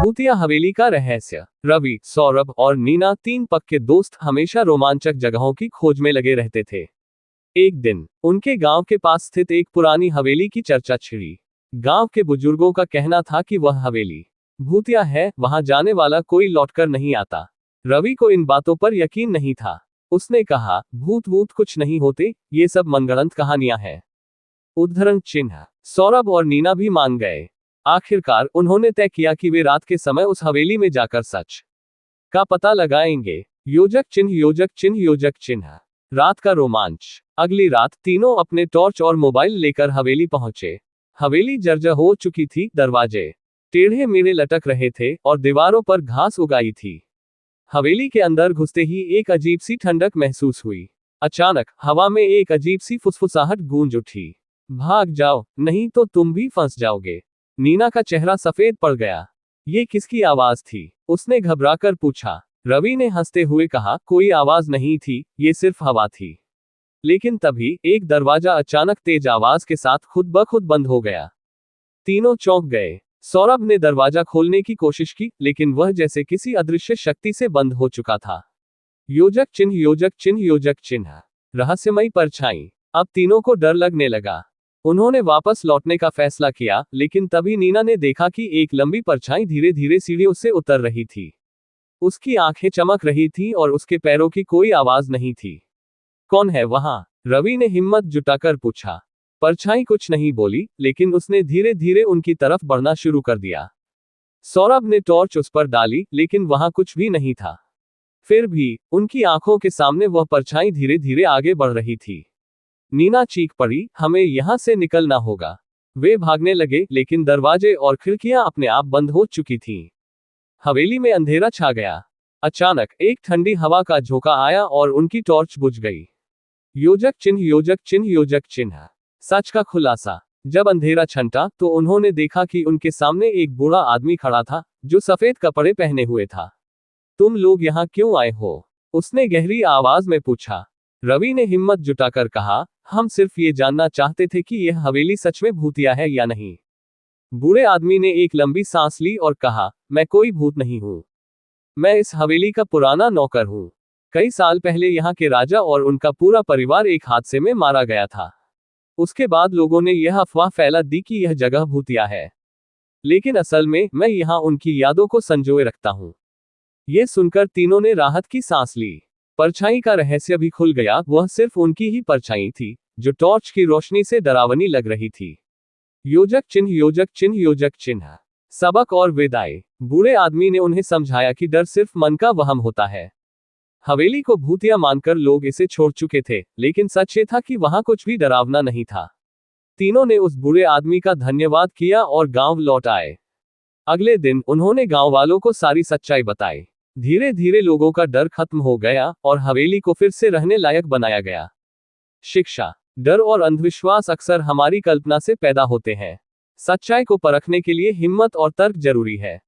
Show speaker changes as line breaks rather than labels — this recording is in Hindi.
भूतिया हवेली का रहस्य। रवि, सौरभ और नीना, तीन पक्के दोस्त, हमेशा रोमांचक जगहों की खोज में लगे रहते थे। एक दिन उनके गांव के पास स्थित एक पुरानी हवेली की चर्चा छिड़ी। गांव के बुजुर्गों का कहना था कि वह हवेली भूतिया है, वहां जाने वाला कोई लौटकर नहीं आता। रवि को इन बातों पर यकीन नहीं था। उसने कहा, भूत वूत कुछ नहीं होते, ये सब मनगढ़ंत कहानियां हैं। उद्धरण चिन्ह। सौरभ और नीना भी मान गए। आखिरकार उन्होंने तय किया कि वे रात के समय उस हवेली में जाकर सच का पता लगाएंगे। योजक चिन्ह, योजक चिन्ह, योजक चिन्ह। रात का रोमांच। अगली रात तीनों अपने टॉर्च और मोबाइल लेकर हवेली पहुंचे। हवेली जर्जर हो चुकी थी, दरवाजे टेढ़े मेढ़े लटक रहे थे और दीवारों पर घास उगाई थी। हवेली के अंदर घुसते ही एक अजीब सी ठंडक महसूस हुई। अचानक हवा में एक अजीब सी फुसफुसाहट गूंज उठी। भाग जाओ, नहीं तो तुम भी फंस जाओगे। नीना का चेहरा सफेद पड़ गया। ये किसकी आवाज थी? उसने घबराकर पूछा। रवि ने हंसते हुए कहा, कोई आवाज नहीं थी, ये सिर्फ हवा थी। लेकिन तभी एक दरवाजा अचानक तेज आवाज के साथ खुद ब खुद बंद हो गया। तीनों चौंक गए। सौरभ ने दरवाजा खोलने की कोशिश की, लेकिन वह जैसे किसी अदृश्य शक्ति से बंद हो चुका था। योजक चिन्ह, योजक चिन्ह, योजक चिन्ह। रहस्यमयी परछाई। अब तीनों को डर लगने लगा। उन्होंने वापस लौटने का फैसला किया, लेकिन तभी नीना ने देखा कि एक लंबी परछाई धीरे धीरे सीढ़ियों से उतर रही थी। उसकी आंखें चमक रही थीं और उसके पैरों की कोई आवाज नहीं थी। कौन है वहां? रवि ने हिम्मत जुटाकर पूछा। परछाई कुछ नहीं बोली, लेकिन उसने धीरे धीरे उनकी तरफ बढ़ना शुरू कर दिया। सौरभ ने टॉर्च उस पर डाली, लेकिन वहां कुछ भी नहीं था। फिर भी उनकी आंखों के सामने वह परछाई धीरे धीरे आगे बढ़ रही थी। नीना चीख पड़ी, हमें यहां से निकलना होगा। वे भागने लगे, लेकिन दरवाजे और खिड़कियां अपने आप बंद हो चुकी थीं। हवेली में अंधेरा छा गया। अचानक एक ठंडी हवा का झोंका आया और उनकी टॉर्च बुझ गई। योजक चिन्ह, योजक चिन्ह, योजक चिन्ह। सच का खुलासा। जब अंधेरा छंटा तो उन्होंने देखा कि उनके सामने एक बूढ़ा आदमी खड़ा था, जो सफेद कपड़े पहने हुए था। तुम लोग यहाँ क्यों आए हो? उसने गहरी आवाज में पूछा। रवि ने हिम्मत जुटाकर कहा, हम सिर्फ ये जानना चाहते थे कि यह हवेली सच में भूतिया है या नहीं। बूढ़े आदमी ने एक लंबी सांस ली और कहा, मैं कोई भूत नहीं हूं। मैं इस हवेली का पुराना नौकर हूं। कई साल पहले यहाँ के राजा और उनका पूरा परिवार एक हादसे में मारा गया था। उसके बाद लोगों ने यह अफवाह फैला दी कि यह जगह भूतिया है। लेकिन असल में मैं यहाँ उनकी यादों को संजोए रखता हूँ। ये सुनकर तीनों ने राहत की सांस ली। परछाई का रहस्य भी खुल गया। वह सिर्फ उनकी ही परछाई थी, जो टॉर्च की रोशनी से डरावनी लग रही थी। योजक चिन्ह, योजक चिन्ह, योजक चिन्ह। सबक और विदाई। बूढ़े आदमी ने उन्हें समझाया कि डर सिर्फ मन का वहम होता है। हवेली को भूतिया मानकर लोग इसे छोड़ चुके थे, लेकिन सच ये था कि वहां कुछ भी डरावना नहीं था। तीनों ने उस बूढ़े आदमी का धन्यवाद किया और गांव लौट आए। अगले दिन उन्होंने गांव वालों को सारी सच्चाई बताई। धीरे धीरे लोगों का डर खत्म हो गया और हवेली को फिर से रहने लायक बनाया गया। शिक्षा। डर और अंधविश्वास अक्सर हमारी कल्पना से पैदा होते हैं। सच्चाई को परखने के लिए हिम्मत और तर्क जरूरी है।